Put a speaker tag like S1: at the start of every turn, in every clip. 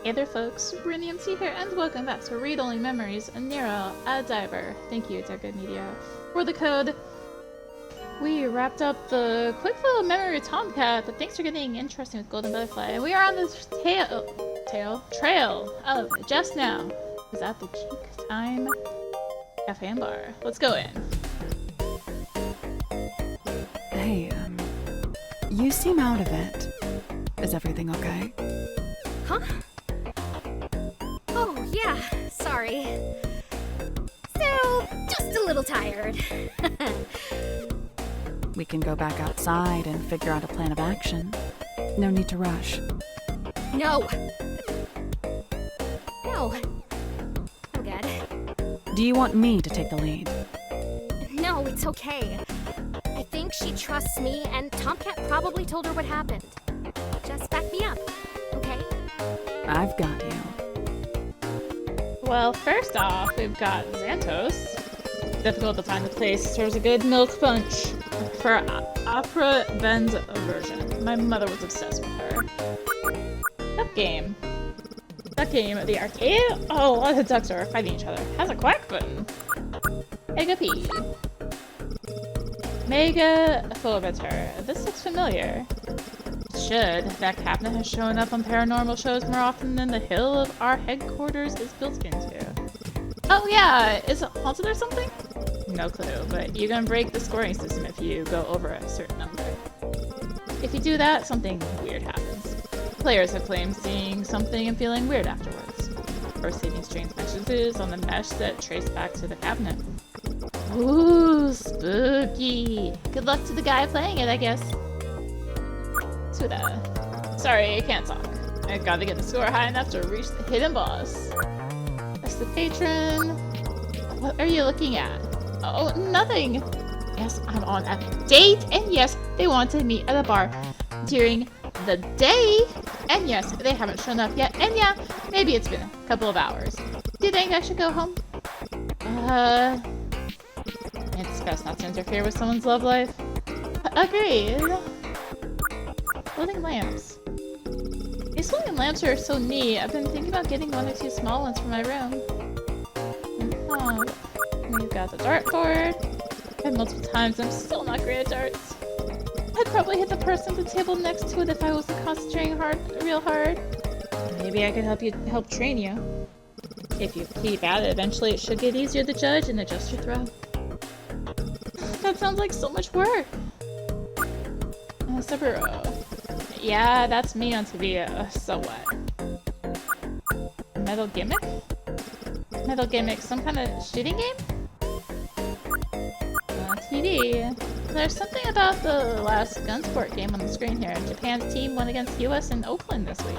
S1: Hey there folks, Brittany MC here, and welcome back to Read Only Memories of Neurodiver. Thank you to Good Media for the code. We wrapped up the quick little memory of Tomcat, but things are getting interesting with Golden Butterfly. And we are on this trail of Jess now. Is at the Chimes Cafe and Bar. Let's go in.
S2: Hey, you seem out of it. Is everything okay?
S3: Huh? Oh, yeah, sorry. So, just a little tired.
S2: We can go back outside and figure out a plan of action. No need to rush.
S3: No! No. I'm good.
S2: Do you want me to take the lead?
S3: No, it's okay. I think she trusts me, and Tomcat probably told her what happened. Just back me up, okay?
S2: I've got you.
S1: Well, first off, we've got Xantos. Difficult to find the place. Serves a good milk punch for Opera Ben's version. My mother was obsessed with her. That game, the arcade? Oh, all the ducks are fighting each other. Has a quack button. Mega P. Mega Philibiter. This looks familiar. Should. That cabinet has shown up on paranormal shows more often than the hill of our headquarters is built into. Oh yeah, is it haunted or something? No clue, but you're gonna break the scoring system if you go over a certain number. If you do that, something weird happens. Players have claimed seeing something and feeling weird afterwards, or receiving strange messages on the mesh that trace back to the cabinet. Ooh, spooky! Good luck to the guy playing it, I guess. Suda. Sorry, I can't talk. I gotta get the score high enough to reach the hidden boss. That's the patron. What are you looking at? Oh, nothing! Yes, I'm on a date, and yes, they want to meet at a bar during the day, and yes, they haven't shown up yet, and yeah, maybe it's been a couple of hours. Do you think I should go home? It's best not to interfere with someone's love life. Agreed. Floating lamps. These floating lamps are so neat. I've been thinking about getting one or two small ones for my room. We've got the dartboard. I've had multiple times, I'm still not great at darts. I'd probably hit the person at the table next to it if I wasn't concentrating real hard. Maybe I could help train you. If you keep at it, eventually it should get easier to judge and adjust your throw. That sounds like so much work. Saburo. Yeah, that's me on TV. So what? Metal gimmick? Metal gimmick, some kind of shooting game? On TV. There's something about the last Gunsport game on the screen here. Japan's team won against US in Oakland this week.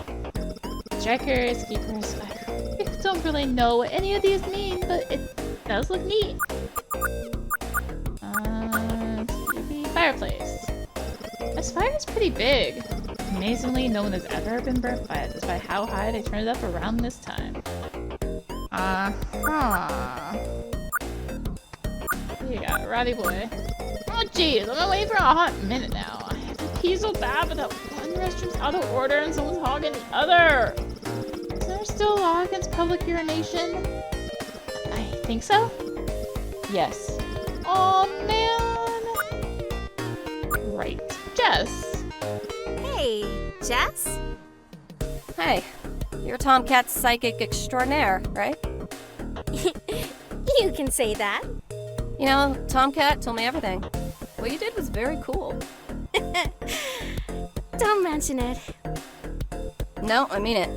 S1: Strikers, keepers. I don't really know what any of these mean, but it does look neat. TV fireplace. This fire is pretty big. Amazingly, no one has ever been burnt by it, despite how high they turned it up around this time. You got it, Roddy boy. Oh jeez, I've been waiting for a hot minute now. I have to pee so bad, but that one restroom's out of order and someone's hogging the other. Is there still a law against public urination? I think so. Yes. Oh man. Right. Jess.
S3: Hey, Jess?
S4: Hey, you're Tomcat's psychic extraordinaire, right?
S3: You can say that.
S4: You know, Tomcat told me everything. What you did was very cool.
S3: Don't mention it.
S4: No, I mean it.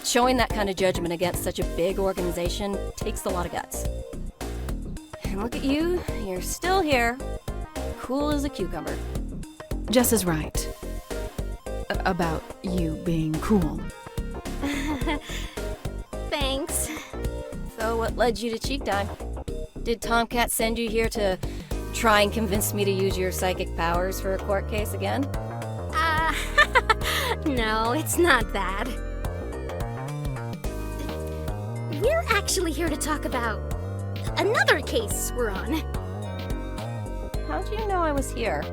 S4: Showing that kind of judgment against such a big organization takes a lot of guts. And look at you, you're still here. Cool as a cucumber.
S2: Jess is right. About you being cool.
S3: Thanks.
S4: So what led you to Cheek Time? Did Tomcat send you here to try and convince me to use your psychic powers for a court case again?
S3: No, it's not that. We're actually here to talk about another case we're on.
S4: How'd you know I was here?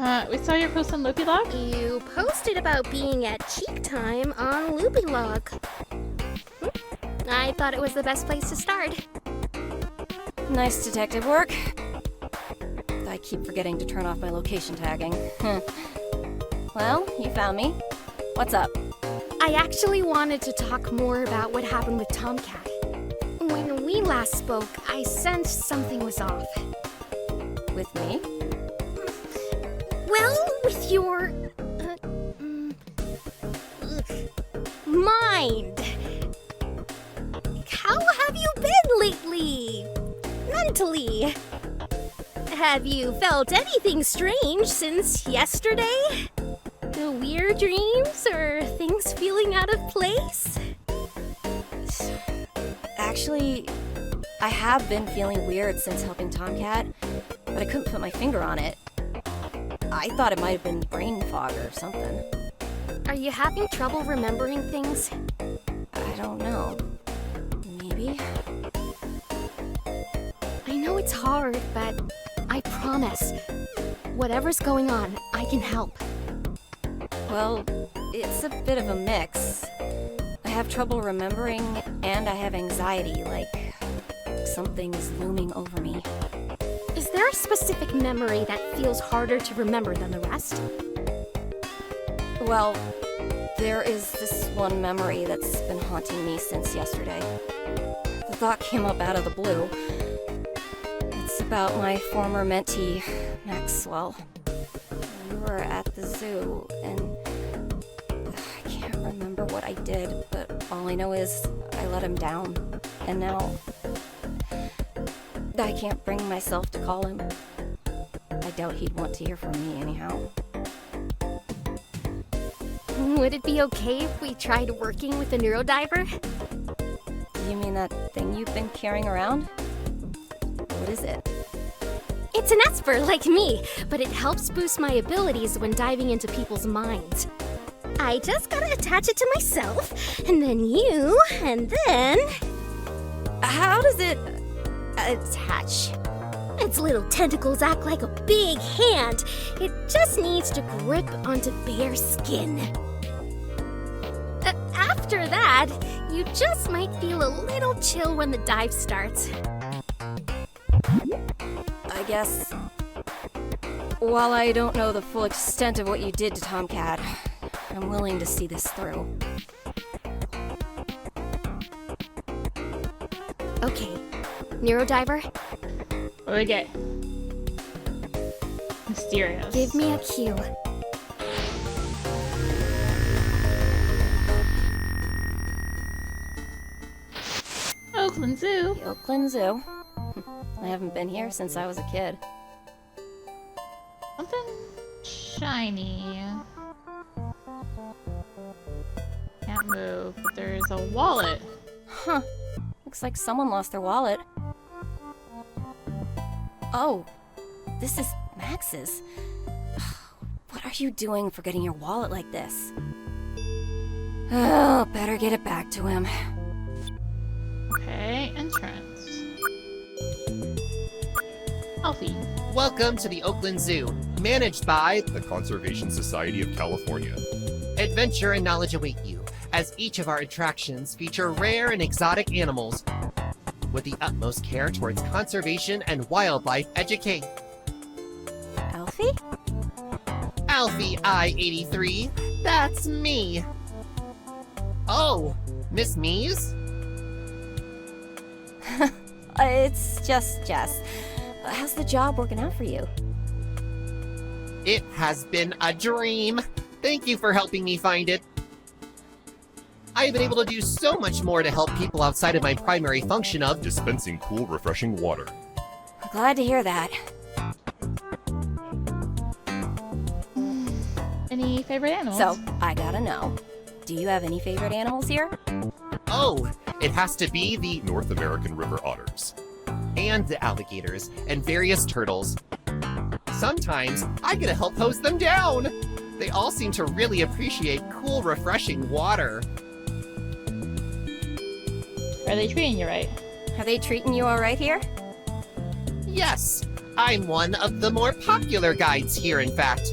S1: We saw your post on Loopy Log.
S3: You posted about being at Cheek Time on Loopy Log. I thought it was the best place to start.
S4: Nice detective work. I keep forgetting to turn off my location tagging. Well, you found me. What's up?
S3: I actually wanted to talk more about what happened with Tomcat. When we last spoke, I sensed something was off.
S4: With me?
S3: Well, with your... mind. How have you been lately? Mentally? Have you felt anything strange since yesterday? Weird dreams or things feeling out of place?
S4: Actually, I have been feeling weird since helping Tomcat, but I couldn't put my finger on it. I thought it might have been brain fog or something.
S3: Are you having trouble remembering things?
S4: I don't know. Maybe?
S3: I know it's hard, but I promise, whatever's going on, I can help.
S4: Well, it's a bit of a mix. I have trouble remembering, and I have anxiety, like something's looming over me.
S3: Is there a specific memory that feels harder to remember than the rest?
S4: Well, there is this one memory that's been haunting me since yesterday. The thought came up out of the blue. It's about my former mentee, Maxwell. We were at the zoo, and I can't remember what I did, but all I know is I let him down, and now I can't bring myself to call him. I doubt he'd want to hear from me anyhow.
S3: Would it be okay if we tried working with the Neurodiver?
S4: You mean that thing you've been carrying around? What is it?
S3: It's an Esper like me, but it helps boost my abilities when diving into people's minds. I just gotta attach it to myself, and then you, and then...
S4: How does it
S3: attach? Its little tentacles act like a big hand. It just needs to grip onto bare skin. After that, you just might feel a little chill when the dive starts.
S4: I guess, while I don't know the full extent of what you did to Tomcat, I'm willing to see this through.
S3: Okay, Neurodiver,
S1: What do we get? Mysterious.
S3: give me a cue.
S1: Oakland Zoo.
S4: The Oakland Zoo. I haven't been here since I was a kid.
S1: Something shiny. Can't move, but there's a wallet.
S4: Huh. Looks like someone lost their wallet. Oh, this is Max's. What are you doing forgetting your wallet like this? Oh, better get it back to him.
S1: Okay, entrance. Alfie.
S5: Welcome to the Oakland Zoo, managed by
S6: the Conservation Society of California.
S5: Adventure and knowledge await you, as each of our attractions feature rare and exotic animals with the utmost care towards conservation and wildlife education.
S4: Alfie?
S5: Alfie I-83, that's me. Oh, Miss Mees?
S4: It's just Jess. How's the job working out for you?
S5: It has been a dream. Thank you for helping me find it. I have been able to do so much more to help people outside of my primary function of
S6: Dispensing cool, refreshing water.
S4: Glad to hear that.
S1: Any favorite animals?
S4: So, I gotta know. Do you have any favorite animals here?
S5: Oh, it has to be the
S6: North American river otters.
S5: and the alligators and various turtles. Sometimes I get to help hose them down. They all seem to really appreciate cool, refreshing water.
S1: Are they treating you right?
S4: Are they treating you alright here?
S5: Yes, I'm one of the more popular guides here, in fact.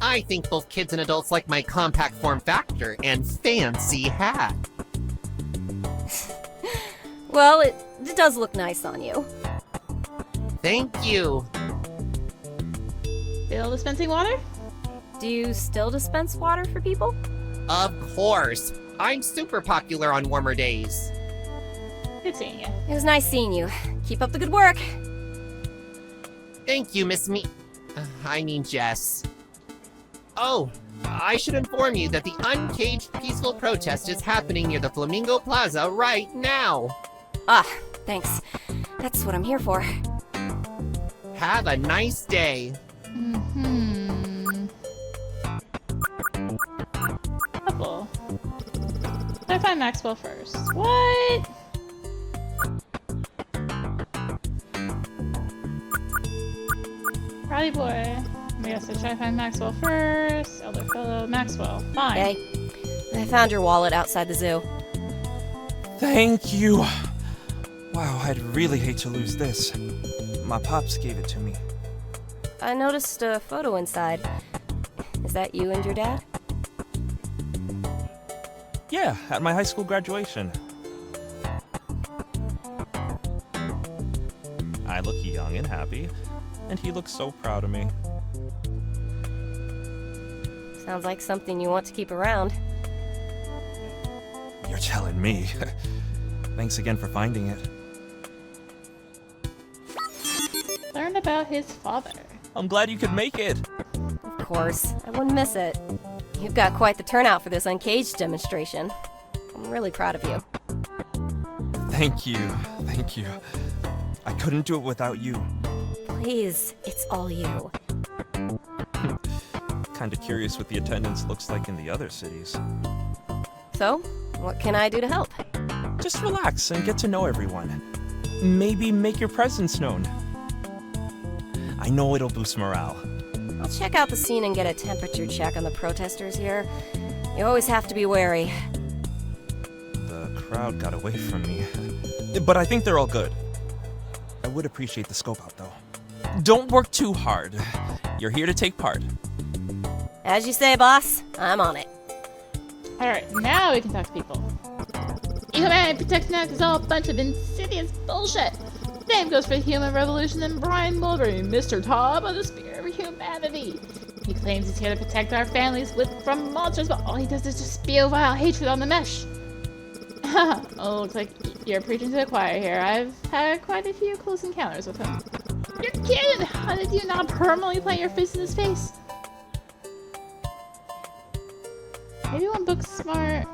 S5: I think both kids and adults like my compact form factor and fancy hat.
S4: Well, it does look nice on you.
S5: Thank you.
S1: Still dispensing water?
S4: Do you still dispense water for people?
S5: Of course. I'm super popular on warmer days.
S1: Good seeing you.
S4: It was nice seeing you. Keep up the good work.
S5: Thank you, I mean Jess. Oh, I should inform you that the Uncaged Peaceful Protest is happening near the Flamingo Plaza right now.
S4: Ah, thanks. That's what I'm here for.
S5: Have a nice day.
S1: Couple. I find Maxwell first. What? Rowdy boy. I guess I try to find Maxwell first. Elder fellow Maxwell. Fine.
S4: Okay. I found your wallet outside the zoo.
S7: Thank you. Wow, I'd really hate to lose this. My pops gave it to me.
S4: I noticed a photo inside. Is that you and your dad?
S7: Yeah, at my high school graduation. I look young and happy, and he looks so proud of me.
S4: Sounds like something you want to keep around.
S7: You're telling me. Thanks again for finding it.
S1: Learn about his father.
S7: I'm glad you could make it.
S4: Of course, I wouldn't miss it. You've got quite the turnout for this Uncaged demonstration. I'm really proud of you.
S7: Thank you. Thank you. I couldn't do it without you.
S4: Please, it's all you.
S7: Kinda curious what the attendance looks like in the other cities.
S4: So, what can I do to help?
S7: Just relax and get to know everyone. Maybe make your presence known. I know it'll boost morale.
S4: I'll check out the scene and get a temperature check on the protesters here. You always have to be wary.
S7: The crowd got away from me. But I think they're all good. I would appreciate the scope out, though. Don't work too hard. You're here to take part.
S4: As you say, boss, I'm on it.
S1: Alright, now we can talk to people. Human Protect Now is all a bunch of insidious bullshit. Same goes for the Human Revolution and Brian Mulberry, Mr. Top of the Spear of Humanity. He claims he's here to protect our families from monsters, but all he does is just spew vile hatred on the mesh. Oh, looks like you're preaching to the choir here. I've had quite a few close encounters with him. You're kidding! How did you not permanently plant your fist in his face? Maybe one book's smart.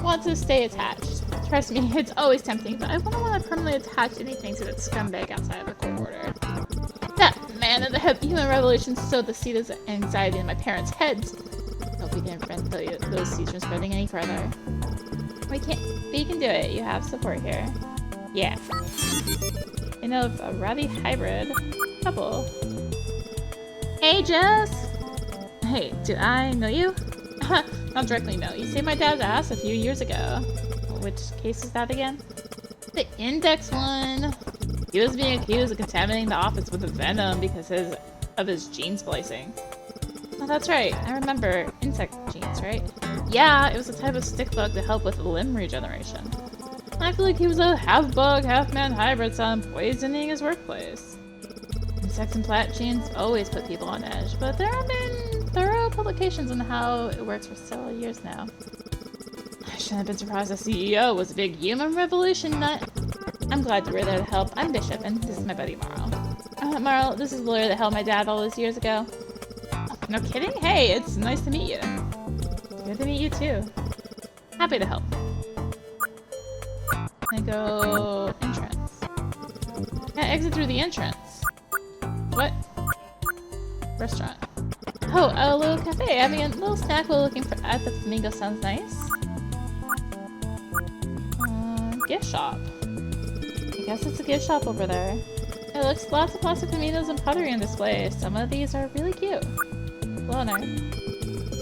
S1: Want to stay attached. Trust me, it's always tempting, but I wouldn't want to permanently attach anything to that scumbag outside of the court order. That man of the Human Revolution sowed the seed of anxiety in my parents' heads. Hope we didn't prevent those seeds from spreading any further. We can do it. You have support here. Yeah. I know of a rowdy hybrid couple. Hey, Jess! Hey, do I know you? Not directly, no. You saved my dad's ass a few years ago. Which case is that again? The Index one. He was being accused of contaminating the office with venom because of his gene splicing. Oh, that's right. I remember insect genes, right? Yeah, it was a type of stick bug to help with limb regeneration. I feel like he was a half-bug, half-man hybrid son poisoning his workplace. Insects and plant genes always put people on edge, but there have been thorough publications on how it works for several years now. I shouldn't have been surprised the CEO was a big Human Revolution nut. I'm glad you were there to help. I'm Bishop, and this is my buddy Marl. Marl, this is the lawyer that helped my dad all those years ago. Oh, no kidding? Hey, it's nice to meet you. Good to meet you too. Happy to help. I go entrance. Yeah, exit through the entrance. What? Restaurant. Oh, a little cafe. Having a little snack while looking at the flamingo sounds nice. Gift shop. I guess it's a gift shop over there. It looks lots of plastic flamingos and pottery on display. Some of these are really cute. Well, no.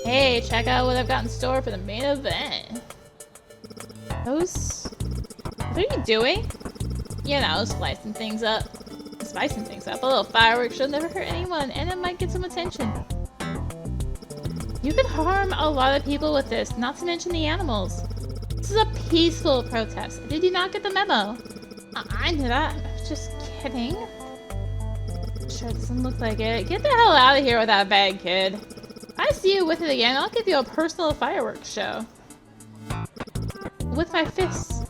S1: Hey, check out what I've got in store for the main event. What are you doing? You know, slicing things up. spicing things up. A little fireworks should never hurt anyone, and it might get some attention. You can harm a lot of people with this, not to mention the animals. This is a peaceful protest. Did you not get the memo? I knew that. Just kidding. Sure doesn't look like it. Get the hell out of here with that bag, kid. If I see you with it again, I'll give you a personal fireworks show. With my fists.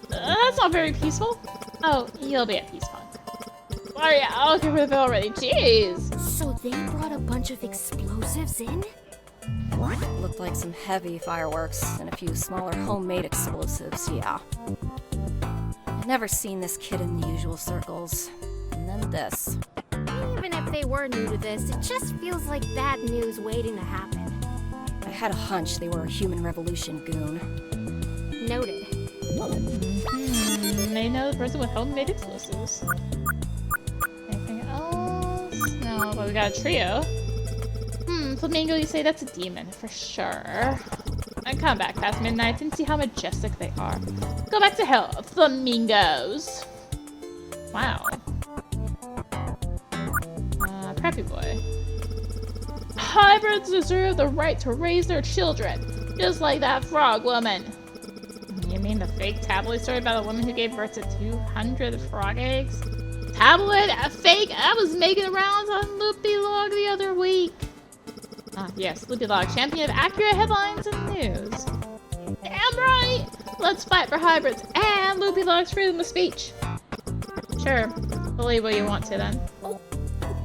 S1: That's not very peaceful. Oh, you'll be at peace, punk. Sorry, I'll get rid of it already. Jeez.
S3: So they brought a bunch of explosives in?
S4: Looked like some heavy fireworks and a few smaller homemade explosives, yeah. I've never seen this kid in the usual circles. And then this.
S3: Even if they were new to this, it just feels like bad news waiting to happen.
S4: I had a hunch they were a human revolution goon.
S3: Noted.
S1: They know the person with homemade explosives. Anything else? No, but we got a trio. Flamingo, you say that's a demon, for sure. And come back past midnight and see how majestic they are. Go back to hell, flamingos. Wow. Preppy boy. Hybrids deserve the right to raise their children, just like that frog woman. You mean the fake tabloid story about a woman who gave birth to 200 frog eggs? Tabloid? A fake? I was making rounds on Loopy Log the other week. Ah, yes, Loopy Log, champion of accurate headlines and news. Damn right! Let's fight for hybrids and Loopy Log's freedom of speech. Sure, believe what you want to then.
S3: Oh,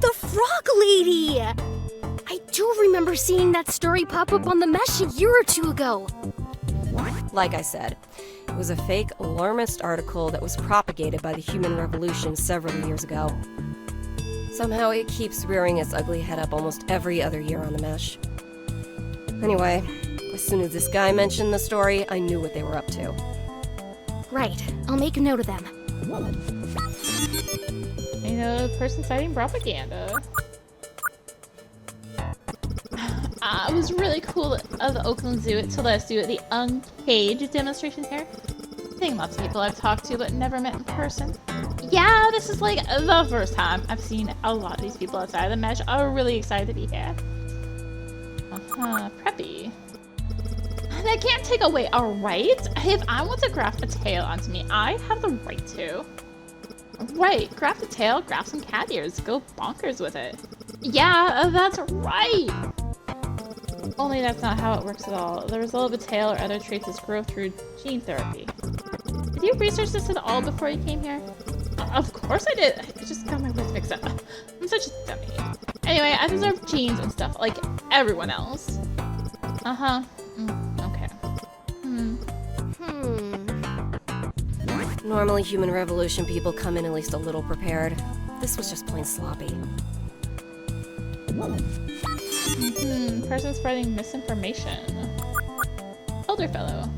S3: the frog lady! I do remember seeing that story pop up on the mesh a year or two ago.
S4: Like I said, it was a fake alarmist article that was propagated by the Human Revolution several years ago. Somehow it keeps rearing its ugly head up almost every other year on the mesh. Anyway, as soon as this guy mentioned the story, I knew what they were up to.
S3: Right, I'll make a note of them.
S1: You know, person citing propaganda. It was really cool of the Oakland Zoo to let us do the uncaged demonstration here. I think lots of people I've talked to but never met in person. Yeah, this is like the first time I've seen a lot of these people outside of the mesh. I'm really excited to be here. Preppy. They can't take away our rights. If I want to graft a tail onto me, I have the right to. Right, graft a tail, graft some cat ears, go bonkers with it. Yeah, that's right! Only that's not how it works at all. The result of a tail or other traits is growth through gene therapy. Did you research this at all before you came here? Of course I did! I just got my words mixed up. I'm such a dummy. Anyway, I deserve genes and stuff like everyone else. Okay.
S4: Normally, Human Revolution people come in at least a little prepared. This was just plain sloppy.
S1: Person spreading misinformation. Elder fellow.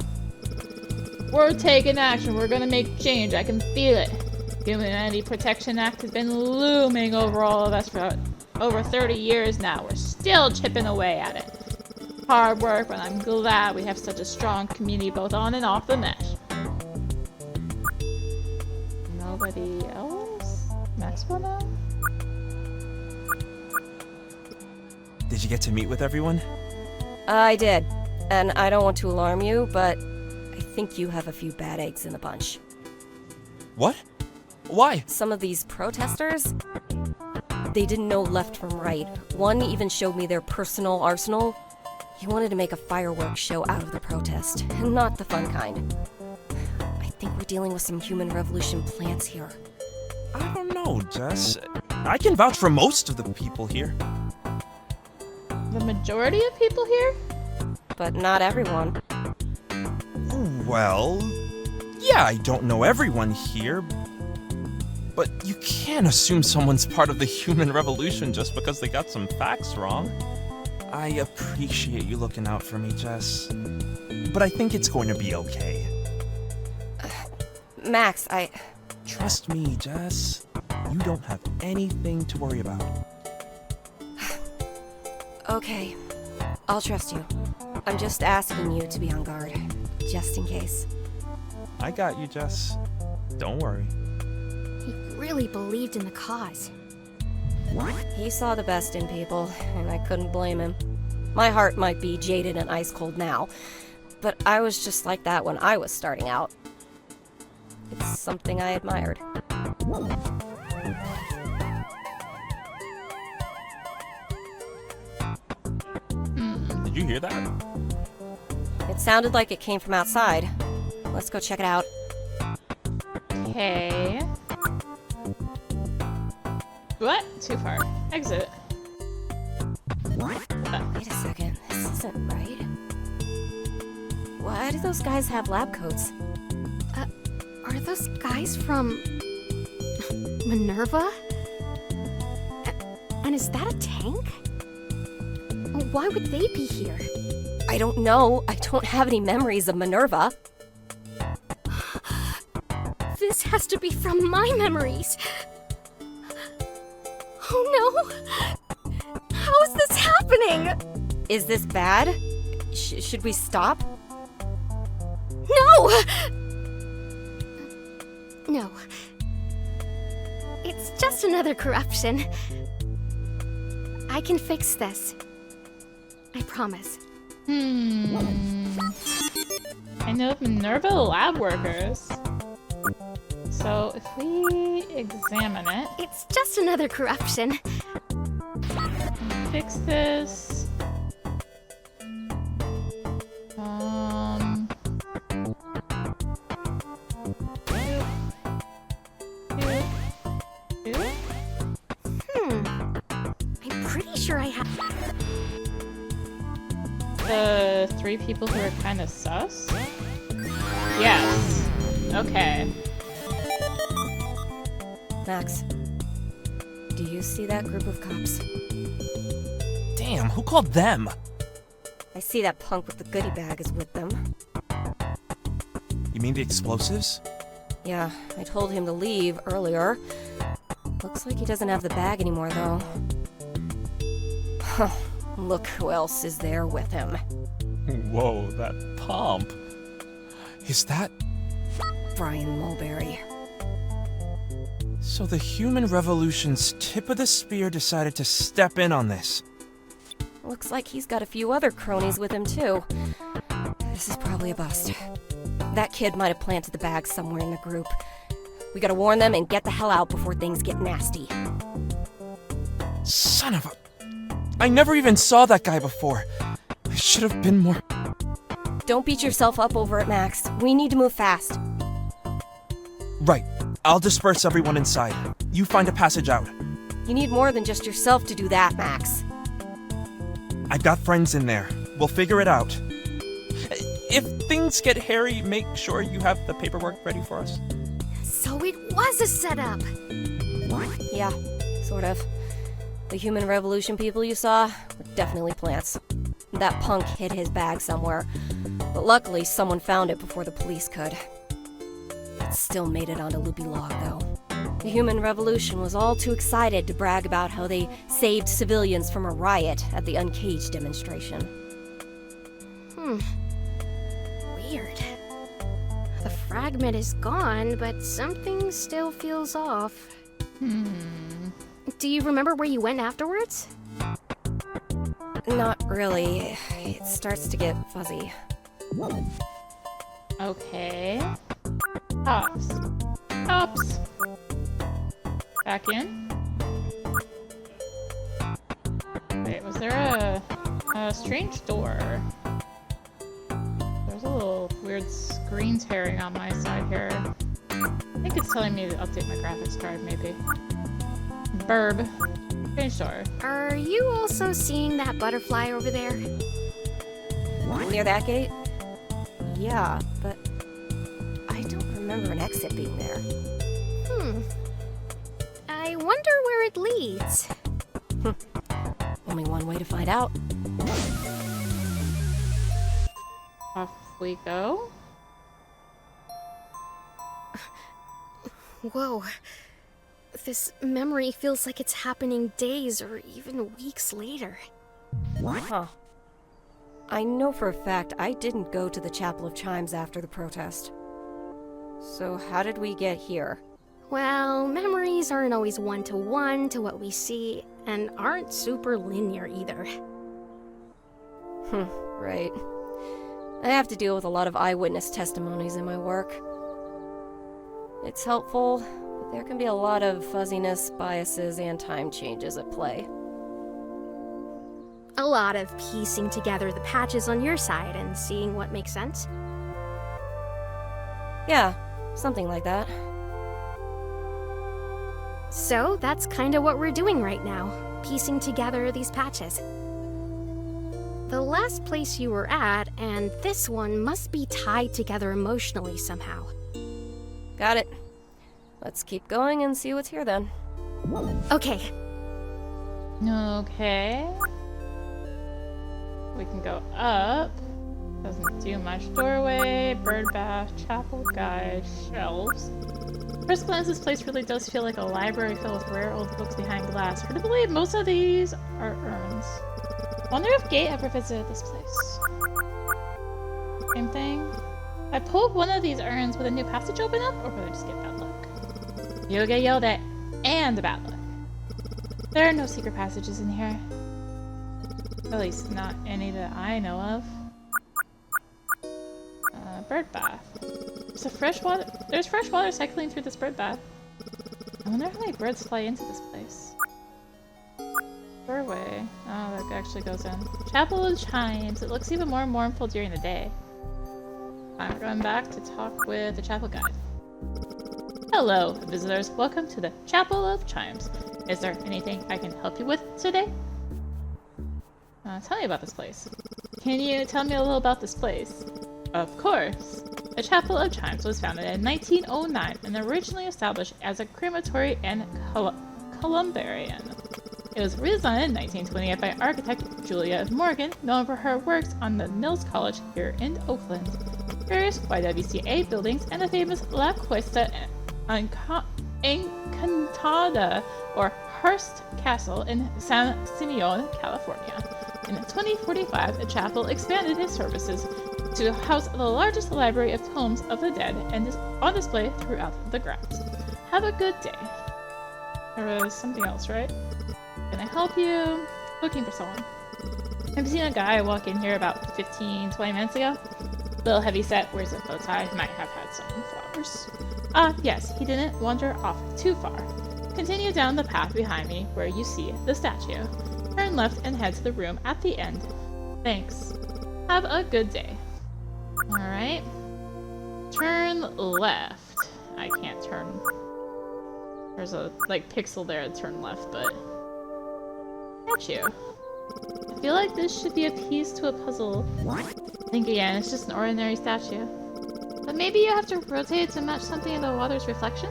S1: We're taking action. We're gonna make change. I can feel it. Humanity Protection Act has been looming over all of us for over 30 years now. We're still chipping away at it. Hard work, but I'm glad we have such a strong community both on and off the mesh. Nobody else? Maxwell now?
S7: Did you get to meet with everyone?
S4: I did. And I don't want to alarm you, but I think you have a few bad eggs in the bunch.
S7: What? Why?
S4: Some of these protesters, they didn't know left from right. One even showed me their personal arsenal. He wanted to make a fireworks show out of the protest, and not the fun kind. I think we're dealing with some Human Revolution plants here.
S7: I don't know, Jess. I can vouch for most of the people here.
S1: The majority of people here?
S4: But not everyone.
S7: Well, yeah, I don't know everyone here, but you can't assume someone's part of the Human Revolution just because they got some facts wrong. I appreciate you looking out for me, Jess, but I think it's going to be okay.
S4: Max,
S7: Trust me, Jess. You don't have anything to worry about.
S4: Okay, I'll trust you. I'm just asking you to be on guard, just in case.
S7: I got you, Jess. Don't worry.
S3: He really believed in the cause.
S4: He saw the best in people, and I couldn't blame him. My heart might be jaded and ice cold now, but I was just like that when I was starting out. It's something I admired.
S7: Did you hear that?
S4: It sounded like it came from outside. Let's go check it out.
S1: Okay. What? Too far. Exit.
S4: Wait a second, this isn't right. Why do those guys have lab coats?
S3: Are those guys from MINERVA? And is that a tank? Why would they be here?
S4: I don't know. I don't have any memories of MINERVA.
S3: This has to be from my memories. Oh no! How is this happening?
S4: Is this bad? Should we stop?
S3: No! No. It's just another corruption. I can fix this. I promise.
S1: I know of MINERVA lab workers. So if we examine it,
S3: It's just another corruption.
S1: fix this.
S3: I'm pretty sure I have.
S1: The 3 people who are kind of sus? Yes. Okay.
S4: Max, do you see that group of cops?
S7: Damn, who called them?
S4: I see that punk with the goodie bag is with them.
S7: You mean the explosives?
S4: Yeah, I told him to leave earlier. Looks like he doesn't have the bag anymore, though. Huh. Look who else is there with him.
S7: Whoa, that pomp. Is that...
S4: Brian Mulberry.
S7: So the human revolution's tip of the spear decided to step in on this.
S4: Looks like he's got a few other cronies with him, too. This is probably a bust. That kid might have planted the bag somewhere in the group. We gotta warn them and get the hell out before things get nasty.
S7: Son of a... I never even saw that guy before. I should have been more...
S4: Don't beat yourself up over it, Max. We need to move fast.
S7: Right. I'll disperse everyone inside. You find a passage out.
S4: You need more than just yourself to do that, Max.
S7: I've got friends in there. We'll figure it out. If things get hairy, make sure you have the paperwork ready for us.
S3: So it was a setup.
S4: Yeah, sort of. The human revolution people you saw were definitely plants. That punk hid his bag somewhere, but luckily someone found it before the police could. It still made it onto Loopy Log, though. The human revolution was all too excited to brag about how they saved civilians from a riot at the Uncaged demonstration.
S3: Weird. The fragment is gone, but something still feels off. Do you remember where you went afterwards?
S4: Not really. It starts to get fuzzy.
S1: Okay. Cops. Cops. Back in. Wait, was there a strange door? There's a little weird screen tearing on my side here. I think it's telling me to update my graphics card, maybe. Burb. Strange door.
S3: Are you also seeing that butterfly over there?
S4: Near that gate? Yeah, but I don't remember an exit being there.
S3: I wonder where it leads.
S4: Only one way to find out.
S1: Off we go.
S3: Whoa. This memory feels like it's happening days or even weeks later.
S4: Huh. I know for a fact I didn't go to the Chapel of Chimes after the protest. So how did we get here?
S3: Well, memories aren't always one-to-one to what we see, and aren't super linear either.
S4: Right. I have to deal with a lot of eyewitness testimonies in my work. It's helpful, but there can be a lot of fuzziness, biases, and time changes at play.
S3: A lot of piecing together the patches on your side and seeing what makes sense.
S4: Yeah, something like that.
S3: So that's kinda what we're doing right now, piecing together these patches. The last place you were at and this one must be tied together emotionally somehow.
S4: Got it. Let's keep going and see what's here then.
S3: Okay,
S1: Okay. We can go up. Doesn't do much. Doorway, bird bath, chapel guide, shelves. First glance, this place really does feel like a library filled with rare old books behind glass. Hard to believe most of these are urns. Wonder if Gate ever visited this place. Same thing. I pulled one of these urns, would a new passage open up, or would I just get bad luck? You'll get yelled at, and bad luck. There are no secret passages in here. At least not any that I know of. Bird bath. There's fresh water cycling through this bird bath. I wonder how many birds fly into this place. Doorway. Oh, that actually goes in. Chapel of Chimes. It looks even more mournful during the day. I'm going back to talk with the chapel guide. Hello, visitors. Welcome to the Chapel of Chimes. Is there anything I can help you with today? Tell me about this place. Can you tell me a little about this place? Of course. The Chapel of Chimes was founded in 1909 and originally established as a crematory and columbarium. It was redesigned in 1928 by architect Julia Morgan, known for her works on the Mills College here in Oakland, various YWCA buildings, and the famous La Cuesta Encantada, or Hearst Castle in San Simeon, California. In 2045, the chapel expanded its services to house the largest library of tomes of the dead and is on display throughout the grounds. Have a good day. There was something else, right? Can I help you? Looking for someone. I've seen a guy walk in here about 15-20 minutes ago. Little heavy set, wears a bow tie, might have had some flowers. Yes, he didn't wander off too far. Continue down the path behind me where you see the statue. Turn left and head to the room at the end. Thanks. Have a good day. Alright. Turn left. I can't turn. There's a, pixel there to turn left, but... Statue. I feel like this should be a piece to a puzzle. Think again, it's just an ordinary statue. But maybe you have to rotate it to match something in the water's reflection?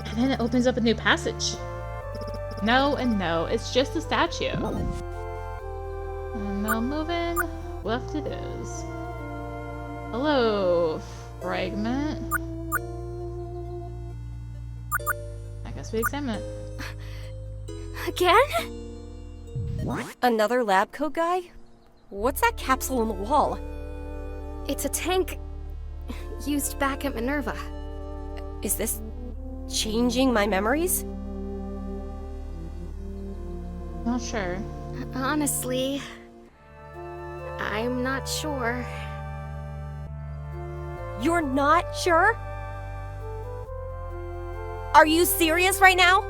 S1: And then it opens up a new passage. No and no, it's just a statue. And now moving, left it is. Hello, fragment. I guess we examine it.
S3: again?
S4: Another lab coat guy? What's that capsule on the wall?
S3: It's a tank used back at MINERVA.
S4: Is this changing my memories?
S1: Not sure.
S3: Honestly, I'm not sure.
S4: You're not sure? Are you serious right now?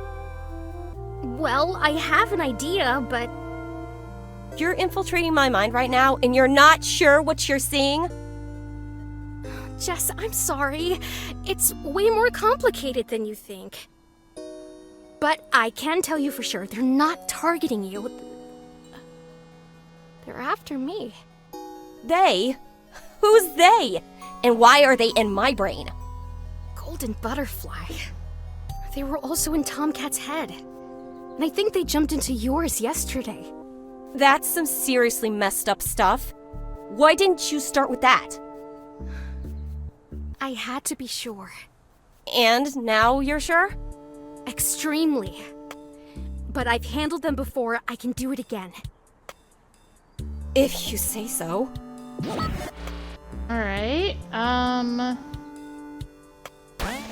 S3: Well, I have an idea, but
S4: You're infiltrating my mind right now, and you're not sure what you're seeing?
S3: Jess, I'm sorry. It's way more complicated than you think. But I can tell you for sure, they're not targeting you. They're after me.
S4: They? Who's they? And why are they in my brain?
S3: Golden butterfly. They were also in Tomcat's head. And I think they jumped into yours yesterday.
S4: That's some seriously messed up stuff. Why didn't you start with that?
S3: I had to be sure.
S4: And now you're sure?
S3: Extremely. But I've handled them before, I can do it again.
S4: If you say so.
S1: Alright,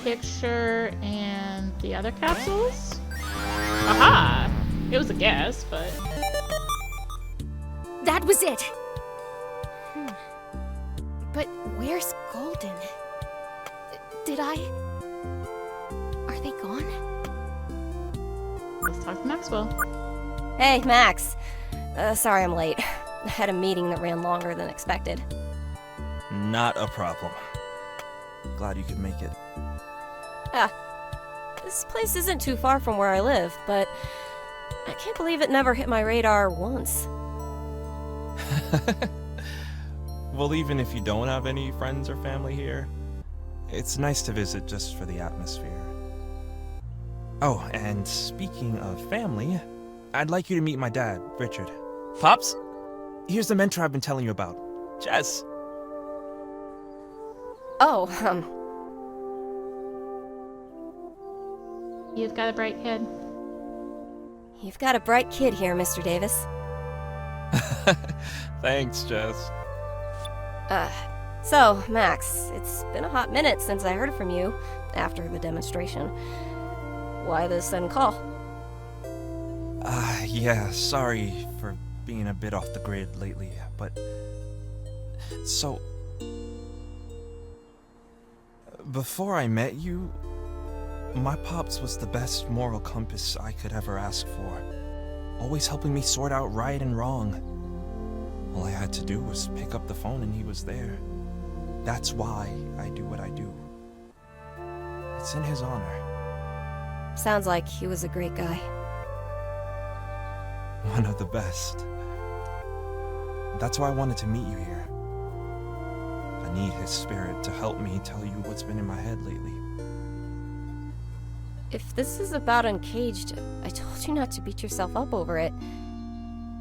S1: picture and the other capsules? Aha! It was a guess, but...
S3: That was it. But where's Golden? Did I... Are they gone?
S1: Let's talk to Maxwell.
S4: Hey, Max. Sorry I'm late. I had a meeting that ran longer than expected.
S7: Not a problem. Glad you could make it.
S4: This place isn't too far from where I live, but I can't believe it never hit my radar once.
S7: Well, even if you don't have any friends or family here, it's nice to visit just for the atmosphere. Oh, and speaking of family, I'd like you to meet my dad, Richard. Pops, here's the mentor I've been telling you about, Jess.
S4: Oh,
S1: You've got a bright kid.
S4: you've got a bright kid here, Mr. Davis.
S7: Thanks, Jess.
S4: So, Max, it's been a hot minute since I heard from you after the demonstration. Why the sudden call?
S7: Yeah, sorry for being a bit off the grid lately, but... So... Before I met you, my pops was the best moral compass I could ever ask for. Always helping me sort out right and wrong. All I had to do was pick up the phone and he was there. That's why I do what I do. It's in his honor.
S4: Sounds like he was a great guy.
S7: One of the best. That's why I wanted to meet you here. I need his spirit to help me tell you what's been in my head lately.
S4: If this is about Uncaged, I told you not to beat yourself up over it.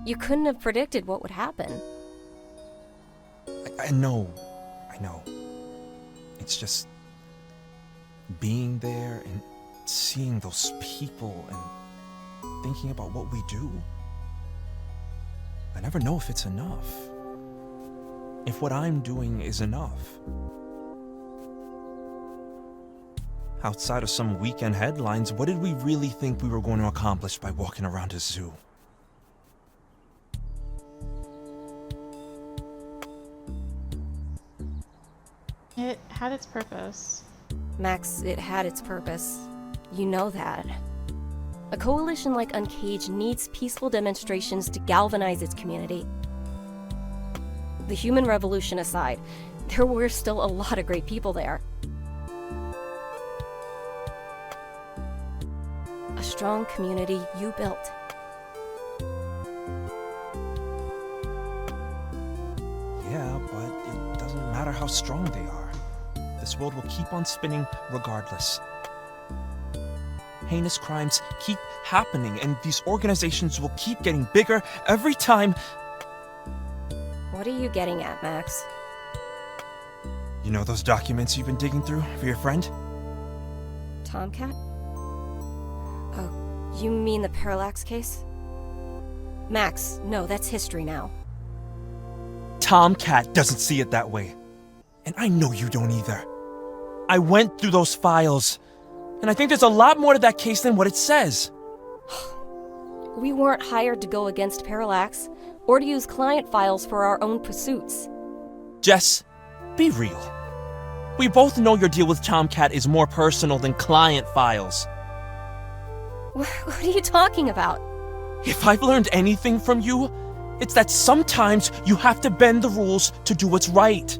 S4: You couldn't have predicted what would happen.
S7: I know. It's just being there and seeing those people and thinking about what we do. I never know if it's enough. If what I'm doing is enough. Outside of some weekend headlines, what did we really think we were going to accomplish by walking around a zoo?
S1: It had its purpose.
S4: Max, it had its purpose. You know that. A coalition like Uncaged needs peaceful demonstrations to galvanize its community. The human revolution aside, there were still a lot of great people there. A strong community you built.
S7: Yeah, but it doesn't matter how strong they are. This world will keep on spinning regardless. Heinous crimes keep happening, and these organizations will keep getting bigger every time.
S4: What are you getting at, Max?
S7: You know those documents you've been digging through for your friend?
S4: Tomcat? Oh, you mean the Parallax case? Max, no, that's history now.
S7: Tomcat doesn't see it that way. And I know you don't either. I went through those files, and I think there's a lot more to that case than what it says.
S4: We weren't hired to go against Parallax, or to use client files for our own pursuits.
S7: Jess, be real. We both know your deal with Tomcat is more personal than client files.
S4: What are you talking about?
S7: If I've learned anything from you, it's that sometimes you have to bend the rules to do what's right.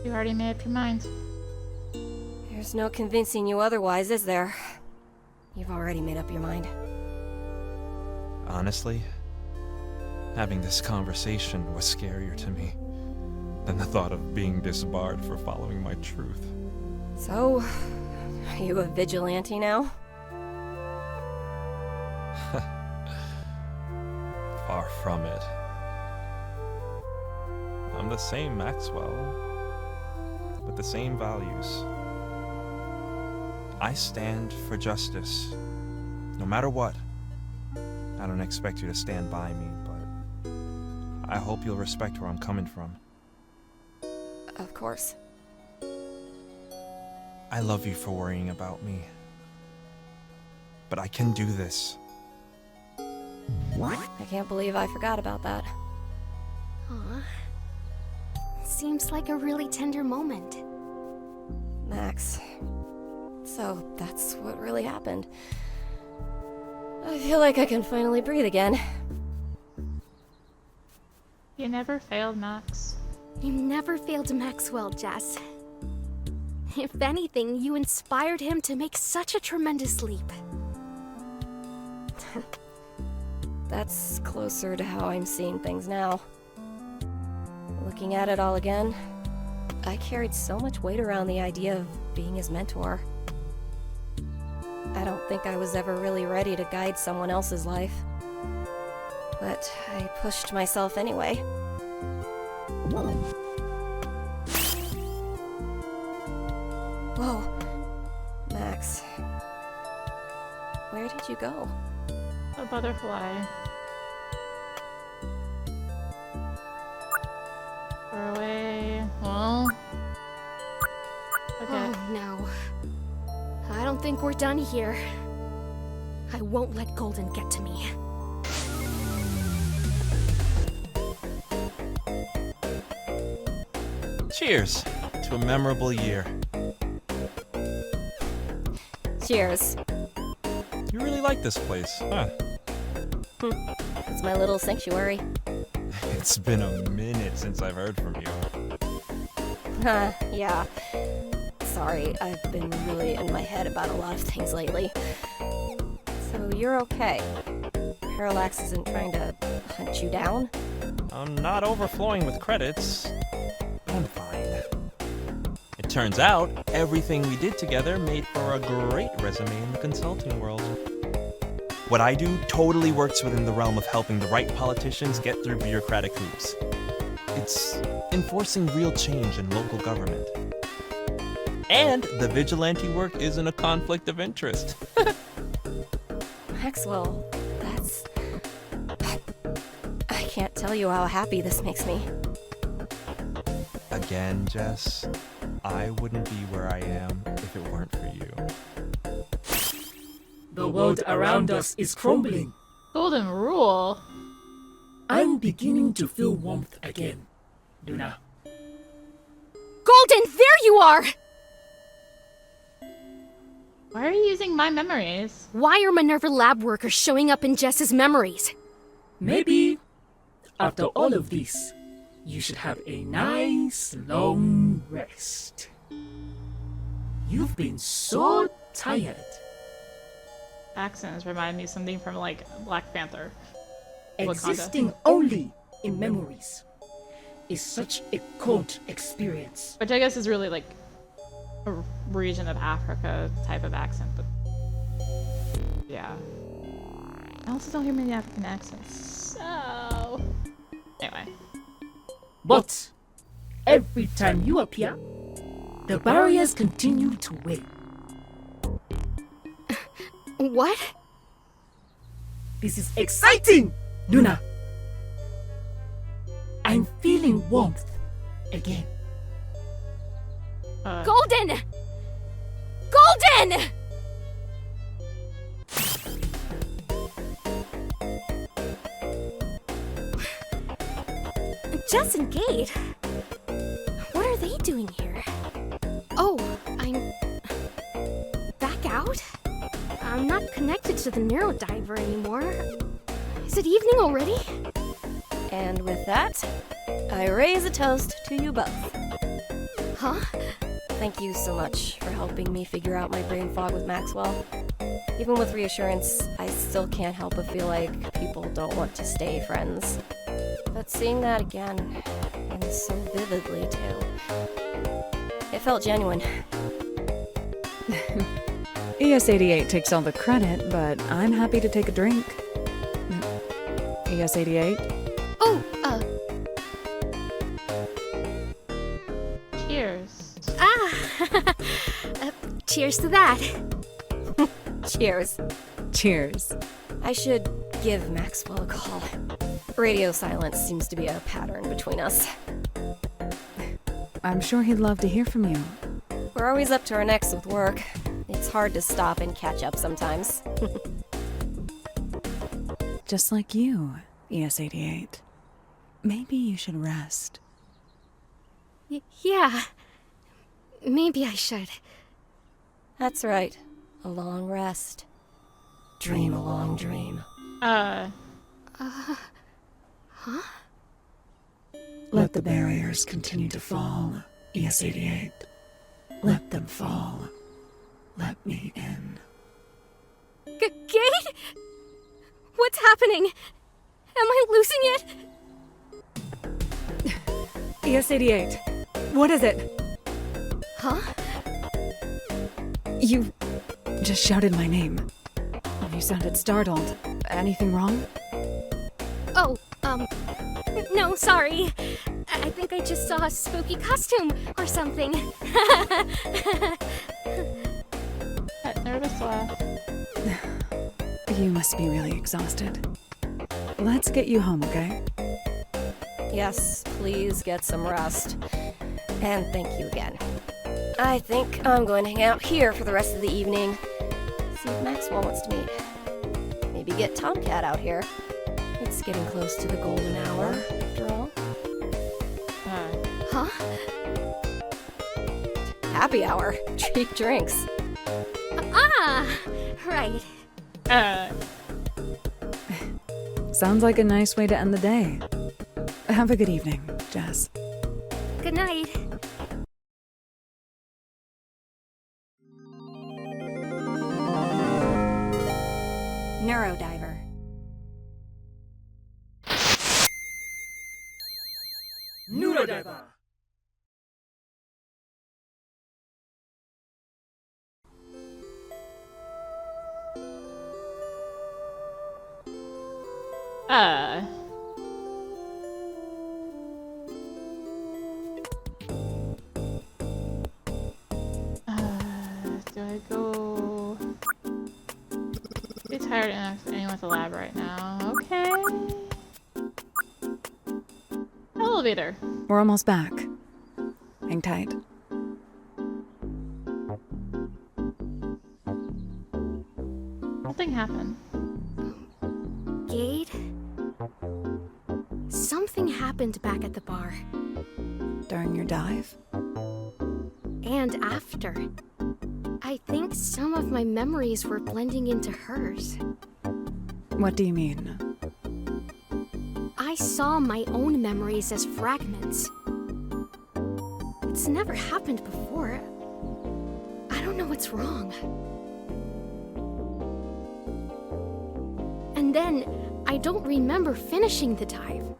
S1: You already made up your mind.
S4: There's no convincing you otherwise, is there? You've already made up your mind.
S7: Honestly, having this conversation was scarier to me than the thought of being disbarred for following my truth.
S4: So, are you a vigilante now?
S7: Far from it. I'm the same Maxwell, with the same values. I stand for justice, no matter what. I don't expect you to stand by me, but I hope you'll respect where I'm coming from.
S4: Of course.
S7: I love you for worrying about me. But I can do this.
S4: I can't believe I forgot about that.
S3: Aw. Seems like a really tender moment.
S4: Max. So, that's what really happened. I feel like I can finally breathe again.
S1: You never failed, Max.
S3: You never failed Maxwell, Jess. If anything, you inspired him to make such a tremendous leap.
S4: That's closer to how I'm seeing things now. Looking at it all again, I carried so much weight around the idea of being his mentor. I don't think I was ever really ready to guide someone else's life. But I pushed myself anyway. Whoa. Max. Where did you go?
S1: A butterfly. Far away. Well. Okay.
S3: Oh no. I don't think we're done here. I won't let Golden get to me.
S7: Cheers to a memorable year.
S4: Cheers.
S7: You really like this place, huh?
S4: It's my little sanctuary.
S7: It's been a minute since I've heard from you.
S4: Yeah. Sorry, I've been really in my head about a lot of things lately. So you're okay. Parallax isn't trying to hunt you down?
S7: I'm not overflowing with credits. I'm fine. It turns out, everything we did together made for a great resume in the consulting world. What I do totally works within the realm of helping the right politicians get through bureaucratic hoops. It's enforcing real change in local government. And the vigilante work isn't a conflict of interest.
S4: Maxwell, that's... I can't tell you how happy this makes me.
S7: Again, Jess, I wouldn't be where I am if it weren't for you.
S8: The world around us is crumbling.
S1: Golden rule.
S8: I'm beginning to feel warmth again, Luna.
S3: Golden, there you are!
S1: Why are you using my memories?
S3: Why are MINERVA lab workers showing up in Jess's memories?
S8: Maybe, after all of this, you should have a nice long rest. You've been so tired.
S1: Accents remind me of something from like Black Panther. Wakanda.
S8: Existing only in memories is such a cold experience.
S1: Which I guess is really like a region of Africa type of accent, but yeah. I also don't hear many African accents, so anyway.
S8: But every time you appear, the barriers continue to weigh.
S3: What?
S8: This is exciting, Luna. I'm feeling warmth again.
S3: Golden! Golden! Jess and Gate? What are they doing here? Oh, I'm... back out? I'm not connected to the Neurodiver anymore. Is it evening already?
S4: And with that, I raise a toast to you both.
S3: Huh?
S4: Thank you so much for helping me figure out my brain fog with Maxwell. Even with reassurance, I still can't help but feel like people don't want to stay friends. But seeing that again, and so vividly too, it felt genuine.
S2: ES88 takes all the credit, but I'm happy to take a drink. ES88?
S3: Oh,
S1: Cheers.
S3: cheers to that.
S4: Cheers.
S2: Cheers.
S4: I should give Maxwell a call. Radio silence seems to be a pattern between us.
S2: I'm sure he'd love to hear from you.
S4: We're always up to our necks with work. It's hard to stop and catch up sometimes.
S2: Just like you, ES88. Maybe you should rest.
S3: Yeah. Maybe I should.
S4: That's right. A long rest. Dream a long dream.
S2: Let the barriers continue to fall, ES88. Let them fall. Let me in.
S3: Gate? What's happening? Am I losing it?
S2: ES88. What is it?
S3: Huh?
S2: You just shouted my name. You sounded startled. Anything wrong?
S3: Oh, no, sorry. I think I just saw a spooky costume or something.
S1: That nervous laugh.
S2: You must be really exhausted. Let's get you home, okay?
S4: Yes, please get some rest. And thank you again. I think I'm going to hang out here for the rest of the evening. See if Maxwell wants to meet. Maybe get Tomcat out here. It's getting close to the golden hour, after all.
S3: Huh?
S4: Happy hour. Cheap drinks.
S3: Ah! Right.
S2: Sounds like a nice way to end the day. Have a good evening, Jess.
S3: Good night.
S4: Neurodiver.
S8: Neurodiver.
S1: Do I go? Too tired enough for anyone at the lab right now. Okay. Elevator.
S2: We're almost back. Hang tight.
S1: Nothing happened.
S3: Gate? Something happened back at the bar.
S2: During your dive?
S3: And after. I think some of my memories were blending into hers.
S2: What do you mean?
S3: I saw my own memories as fragments. It's never happened before. I don't know what's wrong. And then, I don't remember finishing the dive.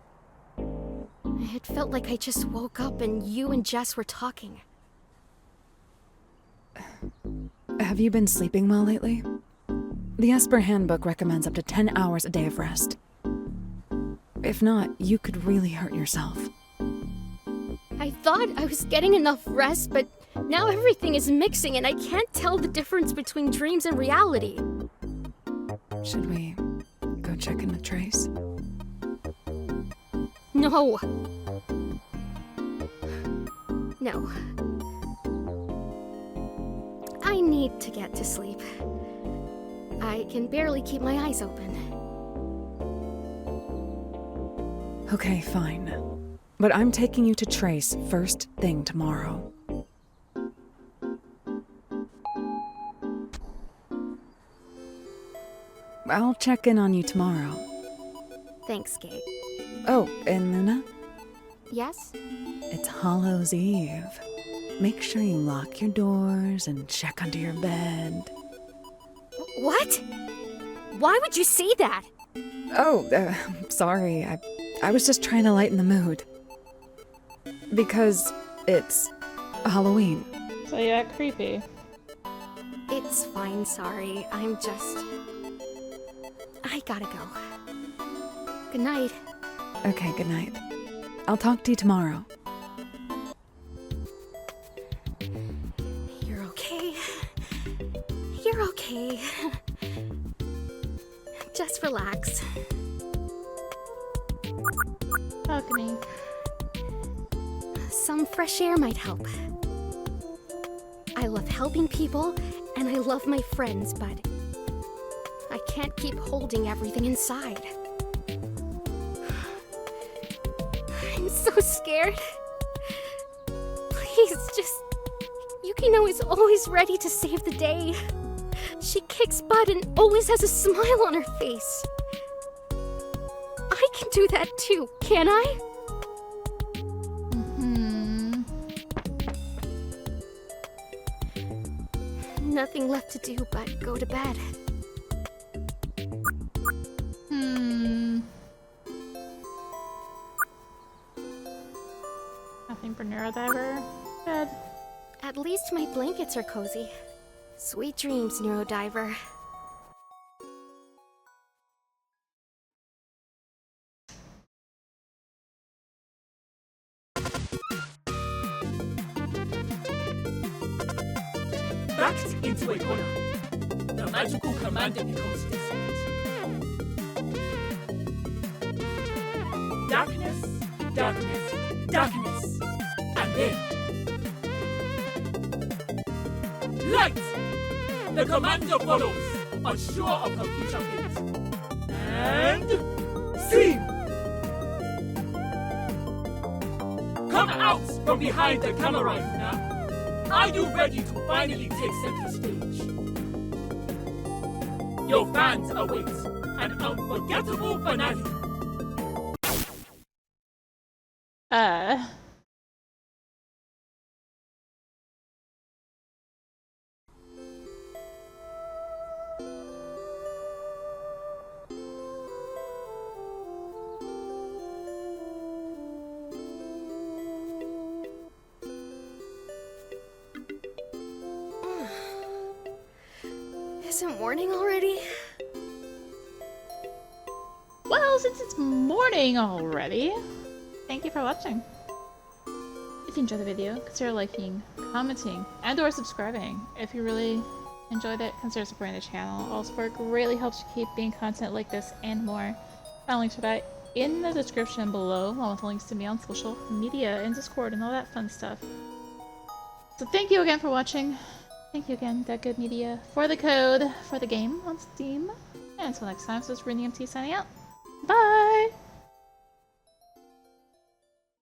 S3: It felt like I just woke up and you and Jess were talking.
S2: Have you been sleeping well lately? The Esper Handbook recommends up to 10 hours a day of rest. If not, you could really hurt yourself.
S3: I thought I was getting enough rest, but now everything is mixing and I can't tell the difference between dreams and reality.
S2: Should we go check in with Trace?
S3: No. No. I need to get to sleep. I can barely keep my eyes open.
S2: Okay, fine. But I'm taking you to Trace first thing tomorrow. I'll check in on you tomorrow.
S3: Thanks, Kate.
S2: Oh, and Luna?
S3: Yes?
S2: It's Hallows Eve. Make sure you lock your doors and check under your bed.
S3: What? Why would you say that?
S2: Oh, sorry. I was just trying to lighten the mood. Because it's Halloween.
S1: So you got creepy.
S3: It's fine, sorry. I gotta go. Good night.
S2: Okay, good night. I'll talk to you tomorrow.
S3: You're okay. You're okay. Just relax.
S1: Balcony.
S3: some fresh air might help. I love helping people, and I love my friends, but I can't keep holding everything inside. I'm so scared. Please, just... Yukino is always ready to save the day. She kicks butt and always has a smile on her face. I can do that too, can I? Nothing left to do but go to bed.
S1: Nothing for Neurodiver. Good.
S3: At least my blankets are cozy. Sweet dreams, Neurodiver.
S8: Backed into a corner. The magical commander becomes distant. Darkness, darkness, darkness. And then... light! The commander follows, unsure of her future fate. And... scene! Come out from behind the camera, Yuna. Are you ready to finally take center stage? Your fans await an unforgettable finale.
S3: Is it morning already?
S1: Well, since it's morning already, thank you for watching. If you enjoyed the video, consider liking, commenting, and/or subscribing. If you really enjoyed it, consider supporting the channel. All support greatly helps to keep being content like this and more. Find links for that in the description below, along with links to me on social media and Discord and all that fun stuff. So thank you again for watching. Thank you again, That Good Media, for the code for the game on Steam. And until next time, so it's ReneMT signing out. Bye!